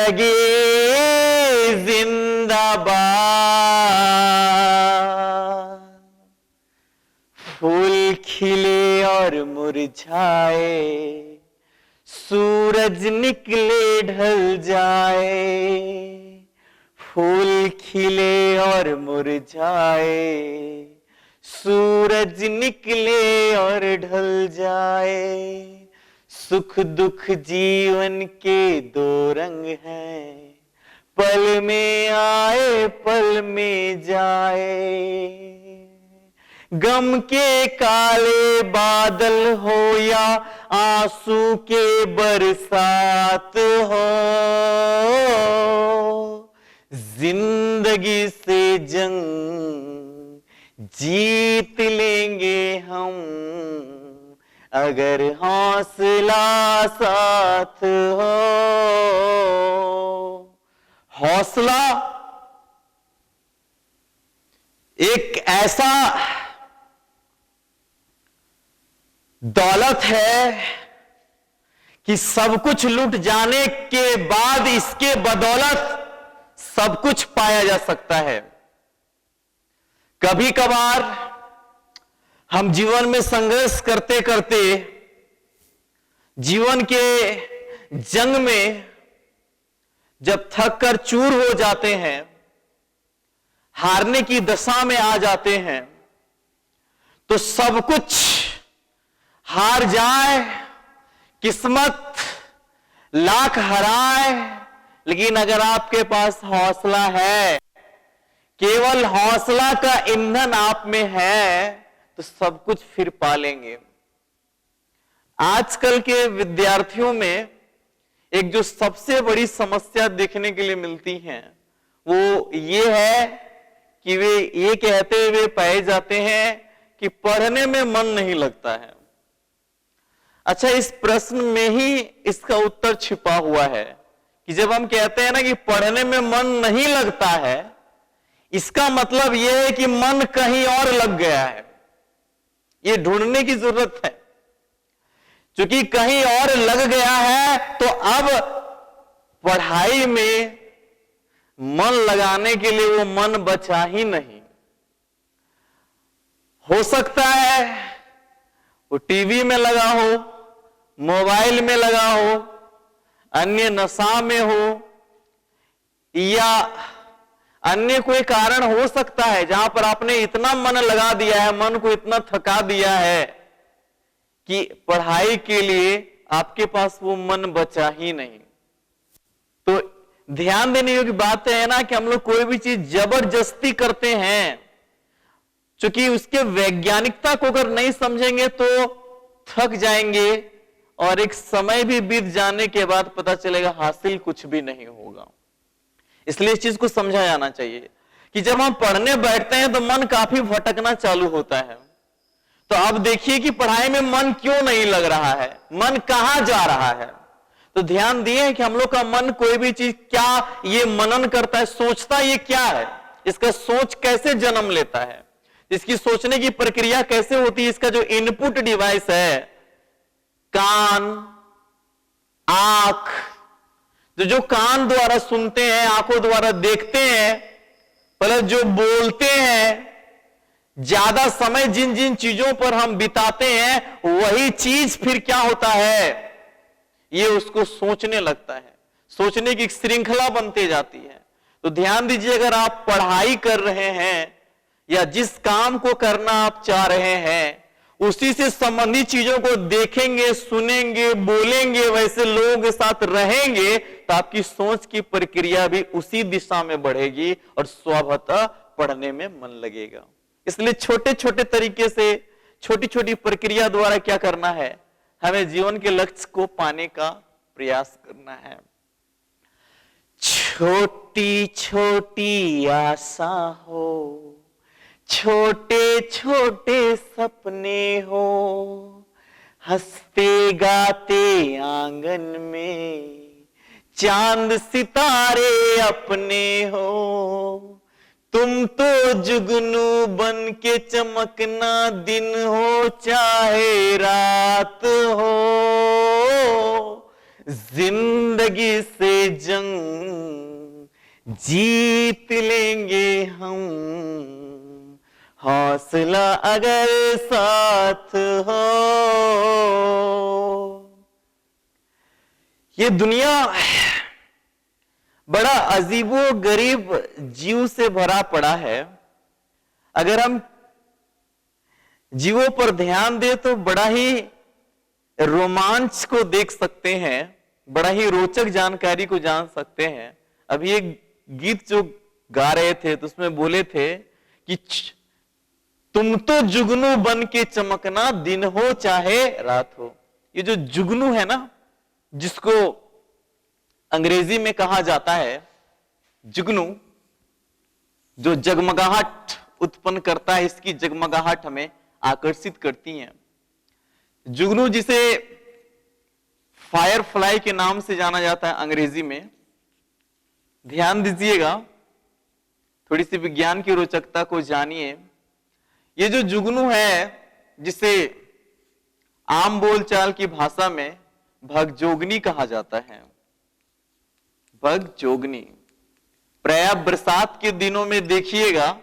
लगे जिंदाबाद। फूल खिले और मुरझाए, सूरज निकले ढल जाए। फूल खिले और मुरझाए, सूरज निकले और ढल जाए। सुख दुख जीवन के दो रंग हैं, पल में आए पल में जाए। गम के काले बादल हो या आंसू के बरसात हो, जिंदगी से जंग जीत लेंगे हम, अगर हौसला साथ हो। हौसला एक ऐसा दौलत है कि सब कुछ लूट जाने के बाद इसके बदौलत सब कुछ पाया जा सकता है। कभी कभार हम जीवन में संघर्ष करते करते जीवन के जंग में जब थक कर चूर हो जाते हैं, हारने की दशा में आ जाते हैं, तो सब कुछ हार जाए, किस्मत लाख हराए, लेकिन अगर आपके पास हौसला है, केवल हौसला का ईंधन आप में है, तो सब कुछ फिर पालेंगे। आजकल के विद्यार्थियों में एक जो सबसे बड़ी समस्या देखने के लिए मिलती है वो ये है कि वे ये कहते हुए पाए जाते हैं कि पढ़ने में मन नहीं लगता है। अच्छा, इस प्रश्न में ही इसका उत्तर छिपा हुआ है कि जब हम कहते हैं ना कि पढ़ने में मन नहीं लगता है, इसका मतलब यह है कि मन कहीं और लग गया है। ये ढूंढने की जरूरत है, क्योंकि कहीं और लग गया है तो अब पढ़ाई में मन लगाने के लिए वो मन बचा ही नहीं। हो सकता है वो टीवी में लगा हो, मोबाइल में लगा हो, अन्य नशा में हो, या अन्य कोई कारण हो सकता है जहां पर आपने इतना मन लगा दिया है, मन को इतना थका दिया है कि पढ़ाई के लिए आपके पास वो मन बचा ही नहीं। तो ध्यान देने योग्य बात है ना कि हम लोग कोई भी चीज जबरदस्ती करते हैं, क्योंकि उसके वैज्ञानिकता को अगर नहीं समझेंगे तो थक जाएंगे और एक समय भी बीत जाने के बाद पता चलेगा हासिल कुछ भी नहीं होगा। इसलिए इस चीज को समझा जाना चाहिए कि जब हम पढ़ने बैठते हैं तो मन काफी भटकना चालू होता है। तो अब देखिए कि पढ़ाई में मन क्यों नहीं लग रहा है, मन कहां जा रहा है। तो ध्यान दिए कि हम लोग का मन कोई भी चीज क्या ये मनन करता है, सोचता ये क्या है, इसका सोच कैसे जन्म लेता है, इसकी सोचने की प्रक्रिया कैसे होती है, इसका जो इनपुट डिवाइस है, कान, आंख, जो कान द्वारा सुनते हैं, आंखों द्वारा देखते हैं, प्लस जो बोलते हैं, ज्यादा समय जिन जिन चीजों पर हम बिताते हैं वही चीज फिर क्या होता है, ये उसको सोचने लगता है, सोचने की एक श्रृंखला बनती जाती है। तो ध्यान दीजिए, अगर आप पढ़ाई कर रहे हैं या जिस काम को करना आप चाह रहे हैं उसी से संबंधित चीजों को देखेंगे, सुनेंगे, बोलेंगे, वैसे लोगों के साथ रहेंगे, तो आपकी सोच की प्रक्रिया भी उसी दिशा में बढ़ेगी और स्वभावतः पढ़ने में मन लगेगा। इसलिए छोटे छोटे तरीके से, छोटी छोटी प्रक्रिया द्वारा क्या करना है, हमें जीवन के लक्ष्य को पाने का प्रयास करना है। छोटी छोटी आशा हो, छोटे छोटे सपने हो, हंसते गाते आंगन में चांद सितारे अपने हो। तुम तो जुगनू बन के चमकना, दिन हो चाहे रात हो, जिंदगी से जंग जीत लेंगे हम, हौसला अगर साथ हो। ये दुनिया बड़ा अजीबो गरीब जीव से भरा पड़ा है। अगर हम जीवों पर ध्यान दें तो बड़ा ही रोमांच को देख सकते हैं, बड़ा ही रोचक जानकारी को जान सकते हैं। अभी एक गीत जो गा रहे थे तो उसमें बोले थे कि तुम तो जुगनू बन के चमकना, दिन हो चाहे रात हो। ये जो जुगनू है ना, जिसको अंग्रेजी में कहा जाता है जुगनू, जो जगमगाहट उत्पन्न करता है, इसकी जगमगाहट हमें आकर्षित करती है। जुगनू जिसे फायर फ्लाई के नाम से जाना जाता है अंग्रेजी में। ध्यान दीजिएगा, थोड़ी सी विज्ञान की रोचकता को जानिए। ये जो जुगनू है, जिसे आम बोलचाल की भाषा में भगजोगनी कहा जाता है, भगजोगनी, प्रायः बरसात के दिनों में देखिएगा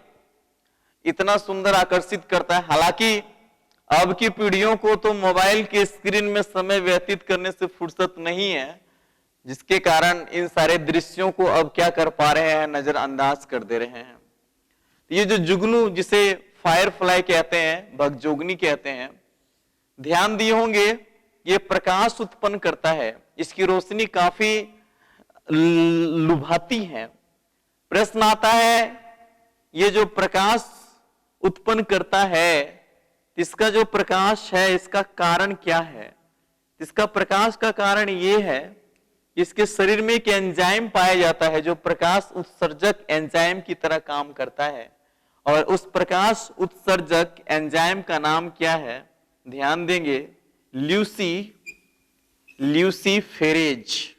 इतना सुंदर आकर्षित करता है। हालांकि अब की पीढ़ियों को तो मोबाइल के स्क्रीन में समय व्यतीत करने से फुर्सत नहीं है, जिसके कारण इन सारे दृश्यों को अब क्या कर पा रहे हैं, नजरअंदाज कर दे रहे हैं। ये जो जुगनू, जिसे फायर फ्लाई कहते हैं, भगजोगनी कहते हैं, ध्यान दिए होंगे ये प्रकाश उत्पन्न करता है। इसकी रोशनी काफी लुभाती है। प्रश्न आता है, ये जो प्रकाश उत्पन्न करता है, इसका जो प्रकाश है, इसका कारण क्या है? इसका प्रकाश का कारण ये है, इसके शरीर में एक एंजाइम पाया जाता है जो प्रकाश उत्सर्जक एंजाइम की तरह काम करता है। और उस प्रकाश उत्सर्जक एंजाइम का नाम क्या है? ध्यान देंगे, ल्यूसीफेरेज।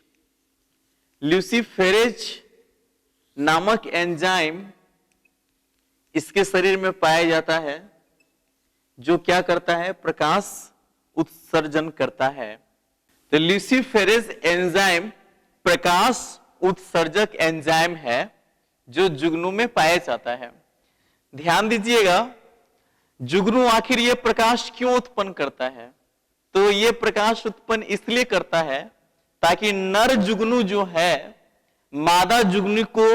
ल्यूसीफेरेज नामक एंजाइम इसके शरीर में पाया जाता है, जो क्या करता है? प्रकाश उत्सर्जन करता है। तो ल्यूसीफेरेज एंजाइम प्रकाश उत्सर्जक एंजाइम है जो जुगनू में पाया जाता है। ध्यान दीजिएगा, जुगनू आखिर ये प्रकाश क्यों उत्पन्न करता है? तो ये प्रकाश उत्पन्न इसलिए करता है ताकि नर जुगनू जो है मादा जुगनू को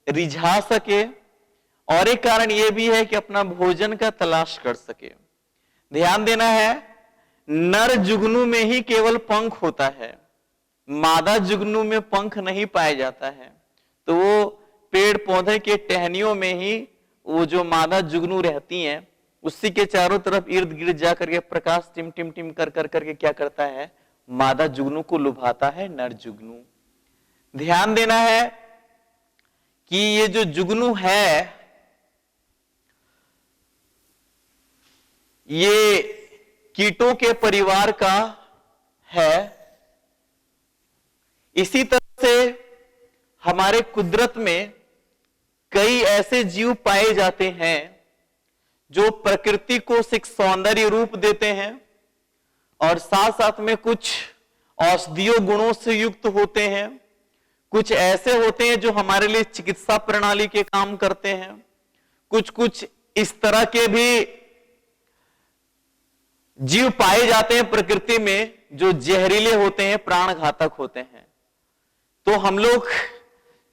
रिझा सके, और एक कारण यह भी है कि अपना भोजन का तलाश कर सके। ध्यान देना है, नर जुगनू में ही केवल पंख होता है, मादा जुगनू में पंख नहीं पाया जाता है। तो वो पेड़ पौधे के टहनियों में ही वो जो मादा जुगनू रहती हैं, उसी के चारों तरफ इर्द गिर्द जाकर के प्रकाश टिम टिम टिम कर करके क्या करता है? मादा जुगनू को लुभाता है नर जुगनू। ध्यान देना है कि ये जो जुगनू है, ये कीटों के परिवार का है। इसी तरह से हमारे कुदरत में कई ऐसे जीव पाए जाते हैं जो प्रकृति को एक सौंदर्य रूप देते हैं और साथ साथ में कुछ औषधीय गुणों से युक्त होते हैं। कुछ ऐसे होते हैं जो हमारे लिए चिकित्सा प्रणाली के काम करते हैं। कुछ कुछ इस तरह के भी जीव पाए जाते हैं प्रकृति में जो जहरीले होते हैं, प्राणघातक होते हैं। तो हम लोग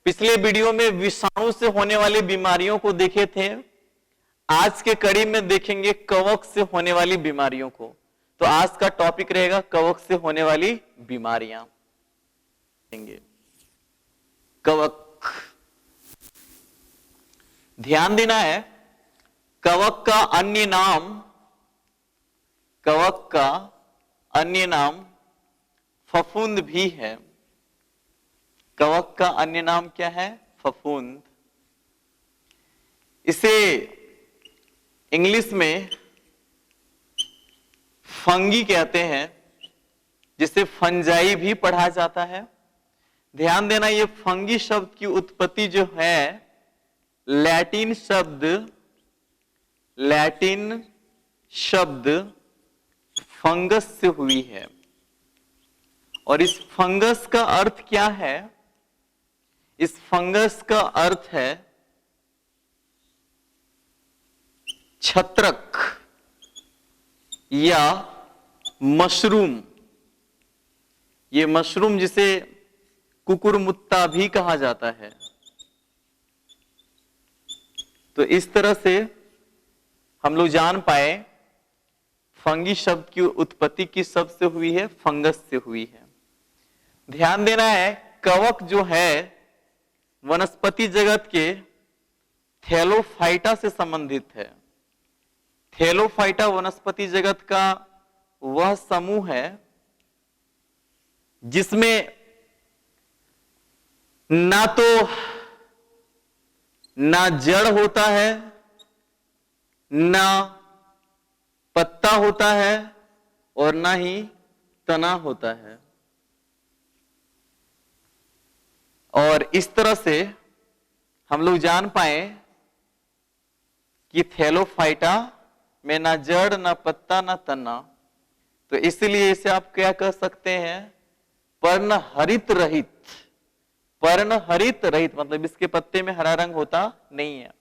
पिछले वीडियो में विषाणु से होने वाली बीमारियों को देखे थे। आज के कड़ी में देखेंगे कवक से होने वाली बीमारियों को। तो आज का टॉपिक रहेगा कवक से होने वाली बीमारियां। कवक, ध्यान देना है, कवक का अन्य नाम फफूंद भी है। कवक का अन्य नाम क्या है? फफूंद। इसे इंग्लिश में फंगी कहते हैं, जिसे फंजाई भी पढ़ा जाता है। ध्यान देना, ये फंगी शब्द की उत्पत्ति जो है लैटिन शब्द फंगस से हुई है। और इस फंगस का अर्थ क्या है? इस फंगस का अर्थ है छत्रक या मशरूम। ये मशरूम जिसे कुकुरमुत्ता भी कहा जाता है। तो इस तरह से हम लोग जान पाए फंगी शब्द की उत्पत्ति किस शब्द से हुई है? फंगस से हुई है। ध्यान देना है, कवक जो है वनस्पति जगत के थैलोफाइटा से संबंधित है। थैलोफाइटा वनस्पति जगत का वह समूह है जिसमें ना तो ना जड़ होता है, ना पत्ता होता है और ना ही तना होता है। और इस तरह से हम लोग जान पाए कि थैलोफाइटा में ना जड़, ना पत्ता, ना तना, तो इसलिए इसे आप क्या कह सकते हैं? पर्णहरित रहित। पर्णहरित रहित मतलब इसके पत्ते में हरा रंग होता नहीं है।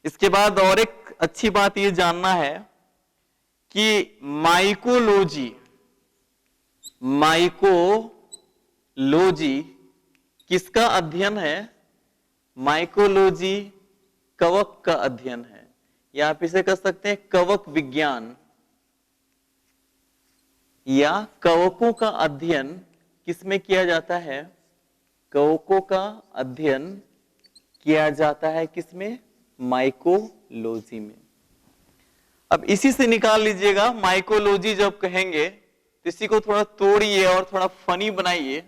इसके बाद और एक अच्छी बात यह जानना है कि माइकोलॉजी किसका अध्ययन है? माइकोलॉजी कवक का अध्ययन है, या आप इसे कह सकते हैं कवक विज्ञान, या कवकों का अध्ययन किसमें किया जाता है? कवकों का अध्ययन किया जाता है किसमें? माइकोलॉजी में। अब इसी से निकाल लीजिएगा, माइकोलॉजी जब कहेंगे तो इसी को थोड़ा तोड़िए और थोड़ा फनी बनाइए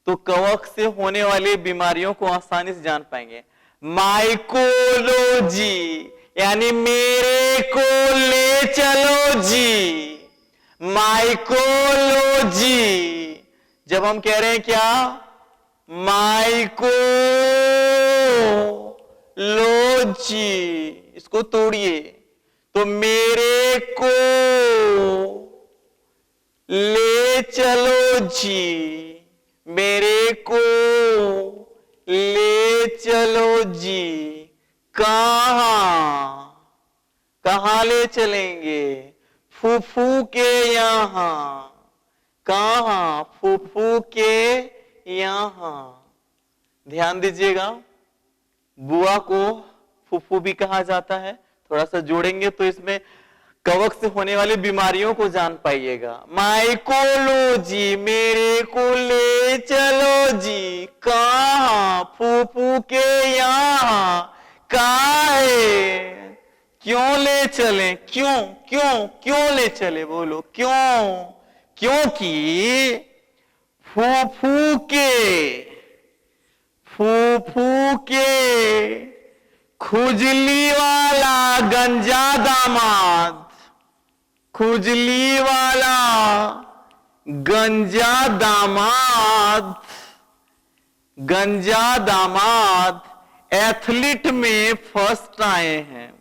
तो कवक से होने वाली बीमारियों को आसानी से जान पाएंगे। माइकोलॉजी यानी मेरे को ले चलो जी। माइकोलॉजी जब हम कह रहे हैं क्या? माइकोलॉजी, इसको तोड़िए तो मेरे को ले चलो जी, मेरे को ले चलो जी। कहां ले चलेंगे? फूफू के यहां। कहां? फूफू के यहां। ध्यान दीजिएगा, बुआ को फूफू भी कहा जाता है। थोड़ा सा जोड़ेंगे तो इसमें कवक से होने वाली बीमारियों को जान पाइएगा। माइकोलॉजी मेरे को ले चलो जी। कहां? फूफू के यहां। काहे? क्यों ले चले? क्यों क्यों क्यों ले चले? बोलो क्यों? क्योंकि फूफू के खुजली वाला गंजा दामाद, खुजली वाला गंजा दामाद एथलीट में फर्स्ट आए हैं।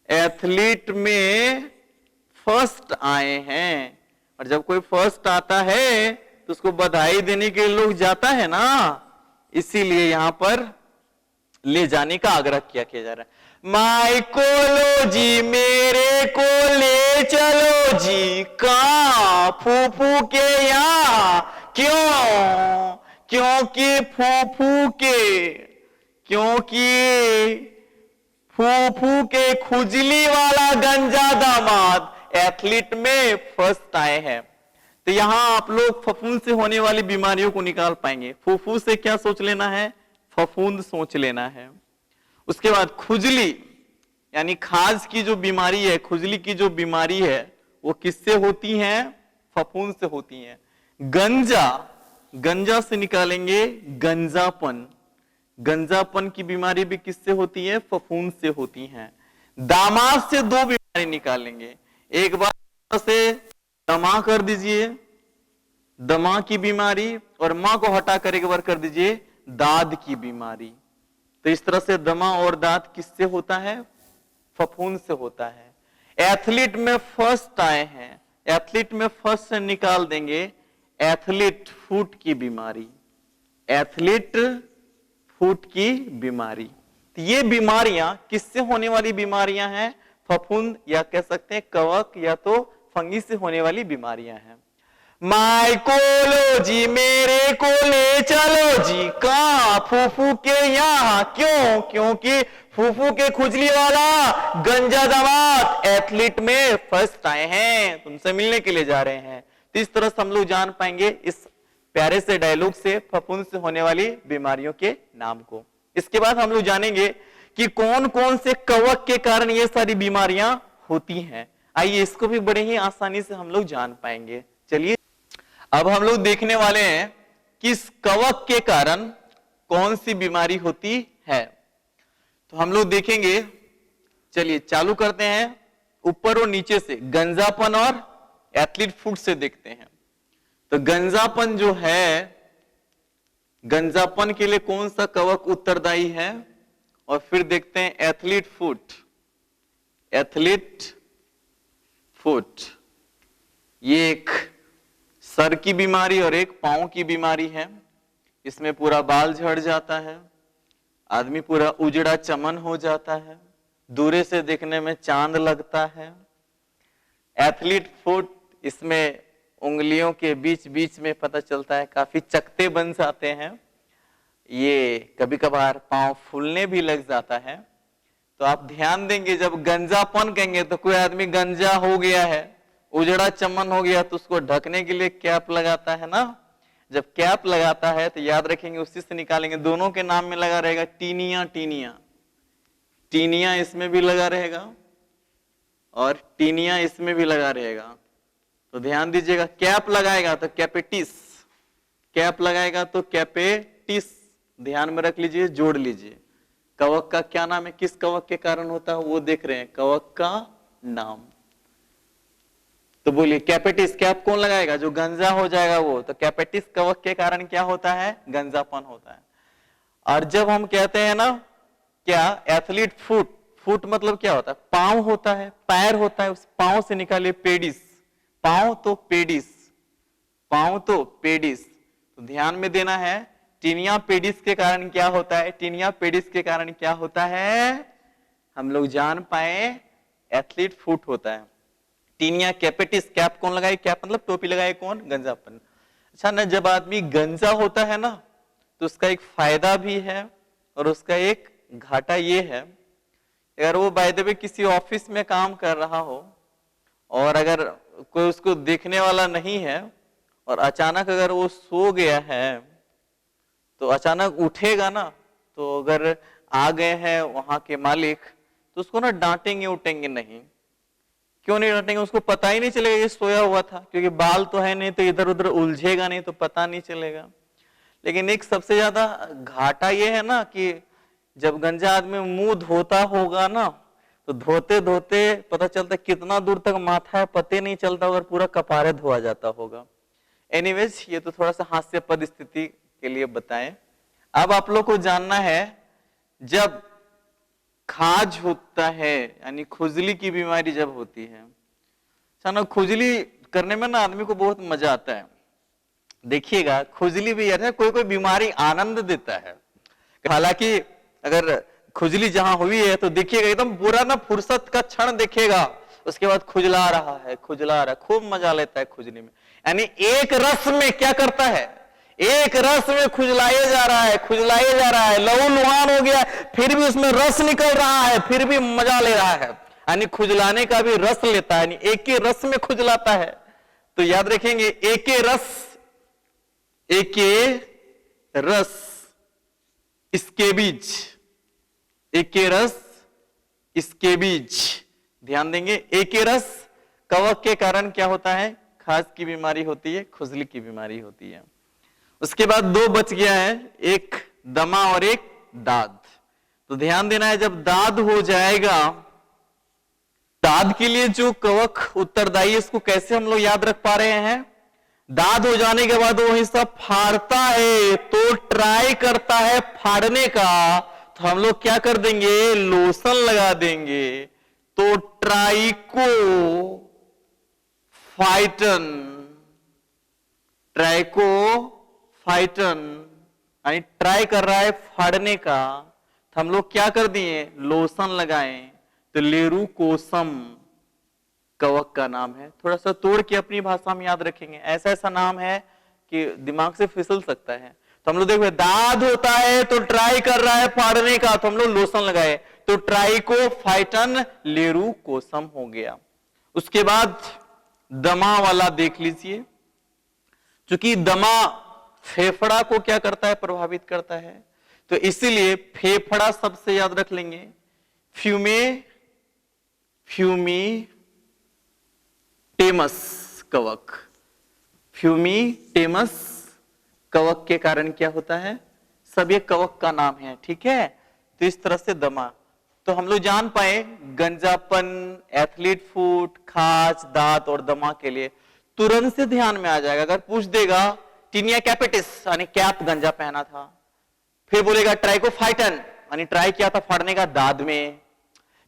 एथलीट में फर्स्ट आए हैं। और जब कोई फर्स्ट आता है तो उसको बधाई देने के लिए लोग जाता है ना, इसीलिए यहां पर ले जाने का आग्रह किया जा रहा है। माइकोलॉजी मेरे को ले चलो जी। कहां? फूफू के यहां। क्यों? क्योंकि फूफू के खुजली वाला गंजा दामाद एथलीट में फर्स्ट आए हैं। तो यहां आप लोग फफूंद से होने वाली बीमारियों को निकाल पाएंगे। फूफू से क्या सोच लेना है? फफूंद सोच लेना है। उसके बाद खुजली यानी खाज की जो बीमारी है, खुजली की जो बीमारी है वो किससे होती है? फफूंद से होती है। गंजा से निकालेंगे गंजापन। गंजापन की बीमारी भी किससे होती है? फफूंद से होती है। दामाद से दो बीमारी निकालेंगे। एक बार से दमा कर दीजिए, दमा की बीमारी, और मां को हटा कर एक बार कर दीजिए दाद की बीमारी। तो इस तरह से दमा और दाद किससे होता है? फफूंद से होता है। एथलीट में फर्स्ट आए हैं, एथलीट में फर्स्ट से निकाल देंगे एथलीट फुट की बीमारी, एथलीट फुट की बीमारी। तो ये बीमारियां किससे होने वाली बीमारियां हैं? फफूंद या कह सकते हैं कवक या तो फंगी से होने वाली बीमारियां हैं। माइकोलॉजी मेरे को ले चलो जी, कहां? फूफू के यहां। क्यों? क्योंकि फूफू के खुजली वाला गंजा दामाद एथलीट में फर्स्ट आए हैं, तुमसे मिलने के लिए जा रहे हैं। तो इस तरह से हम लोग जान पाएंगे इस प्यारे से डायलॉग से फफूंद से होने वाली बीमारियों के नाम को। इसके बाद हम लोग जानेंगे कि कौन कौन से कवक के कारण ये सारी बीमारियां होती हैं। आइए इसको भी बड़े ही आसानी से हम लोग जान पाएंगे। चलिए अब हम लोग देखने वाले हैं कि इस कवक के कारण कौन सी बीमारी होती है। तो हम लोग देखेंगे, चलिए चालू करते हैं ऊपर और नीचे से, गंजापन और एथलीट फुट से देखते हैं। तो गंजापन जो है, गंजापन के लिए कौन सा कवक उत्तरदायी है, और फिर देखते हैं एथलीट फुट। एथलीट फुट ये एक सर की बीमारी और एक पांव की बीमारी है। इसमें पूरा बाल झड़ जाता है, आदमी पूरा उजड़ा चमन हो जाता है, दूरे से देखने में चांद लगता है। एथलीट फुट, इसमें उंगलियों के बीच बीच में पता चलता है काफी चकते बन जाते हैं। ये कभी कभार पांव फूलने भी लग जाता है। तो आप ध्यान देंगे, जब गंजापन कहेंगे तो कोई आदमी गंजा हो गया है, उजड़ा चमन हो गया, तो उसको ढकने के लिए कैप लगाता है ना। जब कैप लगाता है तो याद रखेंगे उसी से निकालेंगे। दोनों के नाम में लगा रहेगा टीनिया, टीनिया, टीनिया इसमें भी लगा रहेगा और टीनिया इसमें भी लगा रहेगा। तो ध्यान दीजिएगा, कैप लगाएगा तो कैपेटिस, कैप लगाएगा तो कैपेटिस, ध्यान में रख लीजिए, जोड़ लीजिए। कवक का क्या नाम है, किस कवक के कारण होता है वो देख रहे हैं, कवक का नाम। तो बोलिए कैपेटिस, कैप कौन लगाएगा? जो गंजा हो जाएगा वो। तो कैपेटिस कवक के कारण क्या होता है? गंजापन होता है। और जब हम कहते हैं ना क्या एथलीट फुट, फुट मतलब क्या होता है? पांव होता है, पैर होता है, उस पांव से निकालिए पेडिस, पांव तो पेडिस, पांव तो पेडिस। तो ध्यान में देना है, टीनिया पेडिस के कारण क्या होता है? टीनिया पेडिस के कारण क्या होता है हम लोग जान पाए, एथलीट फुट होता है। टीनिया कैपेटिस, कैप कौन लगाए? कैप मतलब टोपी लगाए कौन? गंजापन। अच्छा ना, जब आदमी गंजा होता है ना तो उसका एक फायदा भी है और उसका एक घाटा ये है, अगर वो बाय द वे किसी ऑफिस में काम कर रहा हो और अगर कोई उसको देखने वाला नहीं है और अचानक अगर वो सो गया है तो अचानक उठेगा ना, तो अगर आ गए हैं वहां के मालिक तो उसको ना डांटेंगे उठेंगे नहीं। क्यों नहीं डांटेंगे? उसको पता ही नहीं चलेगा ये सोया हुआ था, क्योंकि बाल तो है नहीं तो इधर उधर उलझेगा नहीं तो पता नहीं चलेगा। लेकिन एक सबसे ज्यादा घाटा ये है ना कि जब गंजा आदमी मुंह धोता होगा ना तो धोते धोते पता चलता कितना दूर तक माथा है पता नहीं चलता, अगर पूरा कपारे धोआ जाता होगा। एनीवेज, ये तो थोड़ा सा हास्यपद स्थिति के लिए बताएं। अब आप लोग को जानना है, जब खाज होता है यानी खुजली की बीमारी जब होती है, ना खुजली करने में ना आदमी को बहुत मजा आता है। देखिएगा खुजली भी यार कोई कोई बीमारी आनंद देता है। हालांकि अगर खुजली जहां हुई है तो देखिएगा एकदम पूरा ना फुर्सत का क्षण देखेगा, उसके बाद खुजला रहा है, खुजला रहा है, खूब मजा लेता है खुजली में। यानी एक रस में क्या करता है, एक रस में खुजलाए जा रहा है, खुजलाए जा रहा है, लहू लुहान हो गया, फिर भी उसमें रस निकल रहा है, फिर भी मजा ले रहा है। यानी खुजलाने का भी रस लेता है, यानी एक ही रस में खुजलाता है। तो याद रखेंगे, एक रस, एक रस इसके बीच, एक रस इसके बीच, ध्यान देंगे। एक रस कवक के कारण क्या होता है? खाज की बीमारी होती है, खुजली की बीमारी होती है। उसके बाद दो बच गया है, एक दमा और एक दाद। तो ध्यान देना है, जब दाद हो जाएगा, दाद के लिए जो कवक उत्तरदायी है इसको कैसे हम लोग याद रख पा रहे हैं? दाद हो जाने के बाद वो हिस्सा फाड़ता है तो ट्राई करता है फाड़ने का, तो हम लोग क्या कर देंगे? लोशन लगा देंगे। तो ट्राइको फाइटन, ट्राइकोफाइटन यानी ट्राई कर रहा है फाड़ने का, तो हम लोग क्या कर दिए, लोशन लगाएं, तो लेरूकोसम कवक का नाम है। थोड़ा सा तोड़ के अपनी भाषा में याद रखेंगे, ऐसा ऐसा नाम है कि दिमाग से फिसल सकता है। तो हम लोग देखो दाद होता है तो ट्राई कर रहा है फाड़ने का, तो हम लोग लोशन लगाए, तो ट्राइकोफाइटन लेरूकोसम हो गया। उसके बाद दमा वाला देख लीजिए, क्योंकि दमा फेफड़ा को क्या करता है, प्रभावित करता है, तो इसीलिए फेफड़ा सबसे याद रख लेंगे। फ्यूमीटेमस कवक, फ्यूमीटेमस कवक के कारण क्या होता है, सब ये कवक का नाम है, ठीक है। तो इस तरह से दमा, तो हम लोग जान पाए गंजापन, एथलीट फुट, खाज, दांत और दमा के लिए तुरंत से ध्यान में आ जाएगा। अगर पूछ देगा टीनिया कैपिटिस यानी कैप गंजा पहना था, फिर बोलेगा ट्राइकोफाइटन यानी ट्राई किया था फाड़ने का दाद में,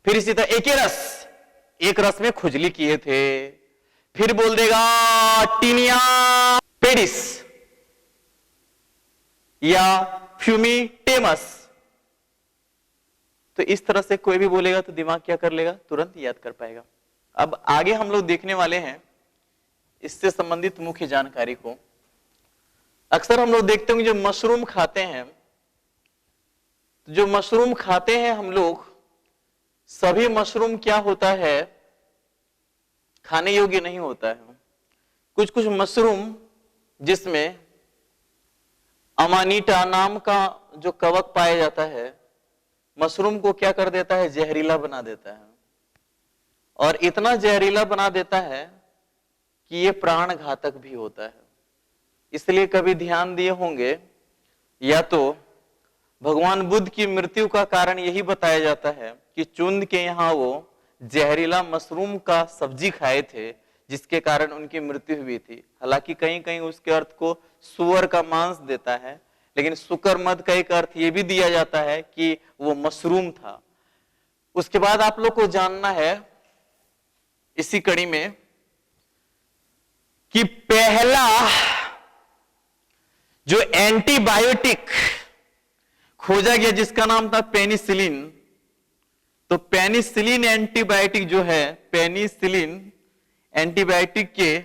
फिर इसी तरह एकेरस, एक रस में खुजली किए थे, फिर बोल देगा टीनिया पेडिस या फ्यूमीटेमस। तो इस तरह से कोई भी बोलेगा तो दिमाग क्या कर लेगा, तुरंत याद कर पाएगा। अब आगे हम लोग देखने वाले हैं इससे संबंधित मुख्य जानकारी को। अक्सर हम लोग देखते होंगे जो मशरूम खाते हैं, जो मशरूम खाते हैं हम लोग, सभी मशरूम क्या होता है, खाने योग्य नहीं होता है। कुछ कुछ मशरूम जिसमें अमानिटा नाम का जो कवक पाया जाता है, मशरूम को क्या कर देता है, जहरीला बना देता है, और इतना जहरीला बना देता है कि ये प्राण घातक भी होता है। इसलिए कभी ध्यान दिए होंगे, या तो भगवान बुद्ध की मृत्यु का कारण यही बताया जाता है कि चुंद के यहाँ वो जहरीला मशरूम का सब्जी खाए थे, जिसके कारण उनकी मृत्यु हुई थी। हालांकि कहीं कहीं उसके अर्थ को सुअर का मांस देता है, लेकिन शुकर मद का एक अर्थ ये भी दिया जाता है कि वो मशरूम था। उसके बाद आप लोग को जानना है इसी कड़ी में कि पहला जो एंटीबायोटिक खोजा गया जिसका नाम था पेनिसिलिन, तो पेनिसिलिन एंटीबायोटिक जो है, पेनिसिलिन एंटीबायोटिक के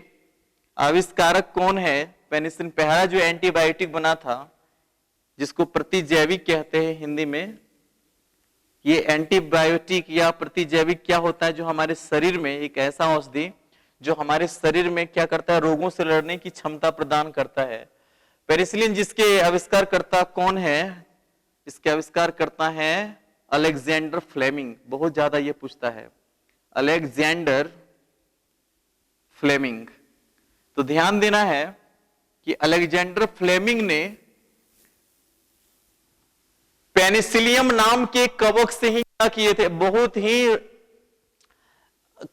आविष्कारक कौन है, पेनिसिलिन पहला जो एंटीबायोटिक बना था, जिसको प्रतिजैविक कहते हैं हिंदी में। ये एंटीबायोटिक या प्रतिजैविक क्या होता है, जो हमारे शरीर में एक ऐसा औषधि जो हमारे शरीर में क्या करता है, रोगों से लड़ने की क्षमता प्रदान करता है। पेनिसिलिन जिसके आविष्कारकर्ता कौन है, इसके आविष्कार करता है अलेक्जेंडर फ्लेमिंग। बहुत ज्यादा ये पूछता है, अलेक्जेंडर फ्लेमिंग। तो ध्यान देना है कि अलेक्जेंडर फ्लेमिंग ने पेनिसिलियम नाम के कवक से ही क्या किए थे, बहुत ही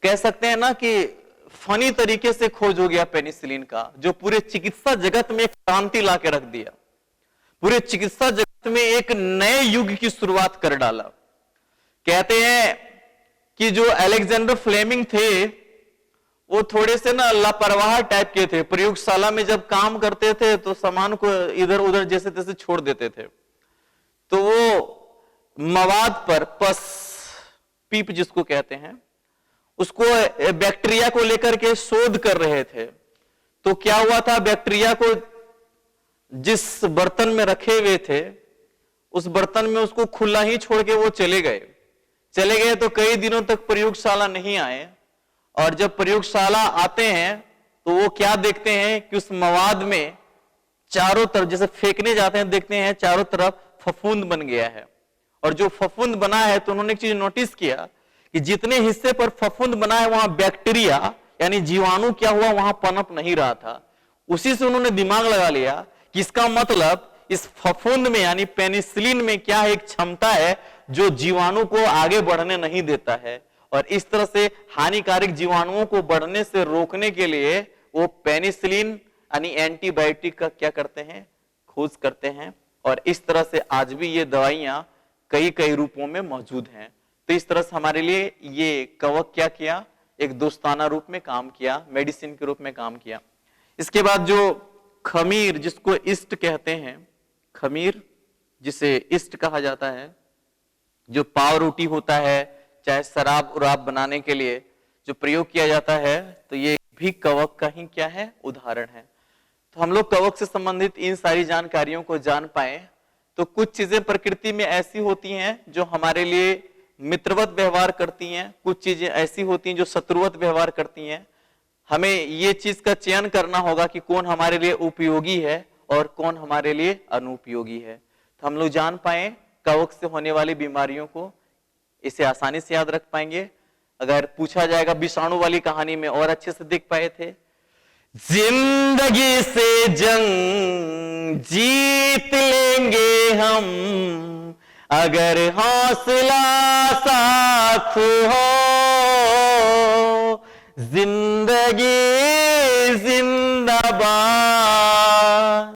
कह सकते हैं ना कि फनी तरीके से खोज हो गया पेनिसिलिन का, जो पूरे चिकित्सा जगत में एक क्रांति ला के रख दिया, पूरे चिकित्सा जगत में एक नए युग की शुरुआत कर डाला। कहते हैं कि जो अलेक्जेंडर फ्लेमिंग थे वो थोड़े से ना लापरवाह टाइप के थे। प्रयोगशाला में जब काम करते थे तो सामान को इधर उधर जैसे तैसे छोड़ देते थे, तो वो मवाद पर पस पीप जिसको कहते हैं, उसको बैक्टीरिया को लेकर के शोध कर रहे थे। तो क्या हुआ था, बैक्टीरिया को जिस बर्तन में रखे हुए थे उस बर्तन में उसको खुला ही छोड़ के वो चले गए। तो कई दिनों तक प्रयोगशाला नहीं आए, और जब प्रयोगशाला आते हैं तो वो क्या देखते हैं कि उस मवाद में चारों तरफ जैसे फेंकने जाते हैं, देखते हैं चारों तरफ फफूंद बन गया है। और जो फफूंद बना है तो उन्होंने एक चीज नोटिस किया कि जितने हिस्से पर फफूंद बना है वहां बैक्टीरिया यानी जीवाणु क्या हुआ, वहां पनप नहीं रहा था। उसी से उन्होंने दिमाग लगा लिया कि इसका मतलब इस फफूंद में यानी पेनिसिलिन में क्या है, एक क्षमता है जो जीवाणु को आगे बढ़ने नहीं देता है, और इस तरह से हानिकारक जीवाणुओं को बढ़ने से रोकने के लिए वो पेनिसिलिन यानी एंटीबायोटिक का क्या करते हैं, खोज करते हैं। और इस तरह से आज भी ये दवाइयां कई कई रूपों में मौजूद हैं। तो इस तरह से हमारे लिए ये कवक क्या किया, एक दोस्ताना रूप में काम किया, मेडिसिन के रूप में काम किया। इसके बाद जो खमीर जिसको ईस्ट कहते हैं, खमीर जिसे ईस्ट कहा जाता है, जो पाव रोटी होता है, चाहे शराब उराब बनाने के लिए जो प्रयोग किया जाता है, तो ये भी कवक का ही क्या है, उदाहरण है। तो हम लोग कवक से संबंधित इन सारी जानकारियों को जान पाए। तो कुछ चीजें प्रकृति में ऐसी होती हैं जो हमारे लिए मित्रवत व्यवहार करती हैं, कुछ चीजें ऐसी होती हैं जो शत्रुवत व्यवहार करती हैं। हमें ये चीज का चयन करना होगा कि कौन हमारे लिए उपयोगी है और कौन हमारे लिए अनुपयोगी है। तो हम लोग जान पाए कवक से होने वाली बीमारियों को, इसे आसानी से याद रख पाएंगे। अगर पूछा जाएगा विषाणु वाली कहानी में और अच्छे से देख पाए थे, जिंदगी से जंग जीत लेंगे हम अगर हौसला साथ हो, जिंदगी जिंदाबाद,